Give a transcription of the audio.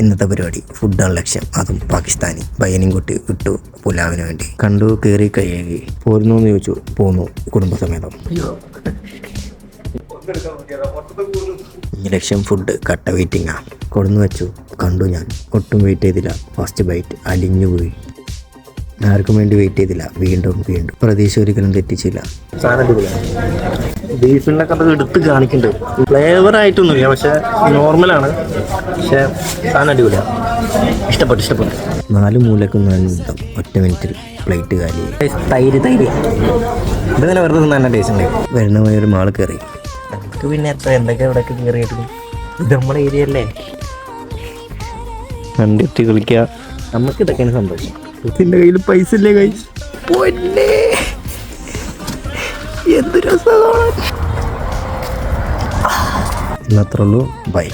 ഇന്നത്തെ പരിപാടി ഫുഡാണ് ലക്ഷ്യം. അതും പാകിസ്ഥാനി. ബയ്യനും കുട്ടി ഇട്ടു പുലാവിന് വേണ്ടി. കണ്ടു, കയറി, കൈകി പോരുന്നോന്ന് ചോദിച്ചു. പോന്നു കുടുംബസമേതം. ലക്ഷ്യം ഫുഡ് കട്ട വെയിറ്റിംഗാ. കൊടുന്നു വെച്ചു. കണ്ടു ഞാൻ. ഒട്ടും വെയിറ്റ് ചെയ്തില്ല. ഫസ്റ്റ് ബൈറ്റ് അലിഞ്ഞു പോയി. ആർക്കും വേണ്ടി വെയിറ്റ് ചെയ്തില്ല. വീണ്ടും പ്രതീക്ഷ ഒരിക്കലും തെറ്റിച്ചില്ല. ബീഫിനൊക്കെ അത് എടുത്ത് കാണിക്കുന്നുണ്ട്. ഫ്ലേവർ ആയിട്ടൊന്നുമില്ല, പക്ഷെ നോർമലാണ്. പക്ഷെ സാധനം അടിപൊളിയാണ്. ഇഷ്ടപ്പെട്ടു. 4 മൂലക്കും 4 യുദ്ധം. ഒറ്റ മിനിറ്റിൽ പ്ലേറ്റ് കാലി. തൈര് ഇതിങ്ങനെ വെറുതെ നല്ല ടേസ്റ്റ് ഉണ്ട്. വരുന്ന വഴി ഒരു മാൾ കയറി. നമുക്ക് പിന്നെ എത്ര എന്തൊക്കെ ഇവിടെയൊക്കെ കയറിയിട്ടുണ്ട്. ഇത് നമ്മുടെ ഏരിയ അല്ലേ, കണ്ടെത്തി കളിക്കുക. നമുക്ക് ഇതൊക്കെയാണ് സന്തോഷം. ഇതിൻ്റെ കയ്യിൽ പൈസ ഇല്ലേ? കൈ എന്ത് രസമാണ്. ഇന്നത്രേ ഉള്ളൂ. ബൈ.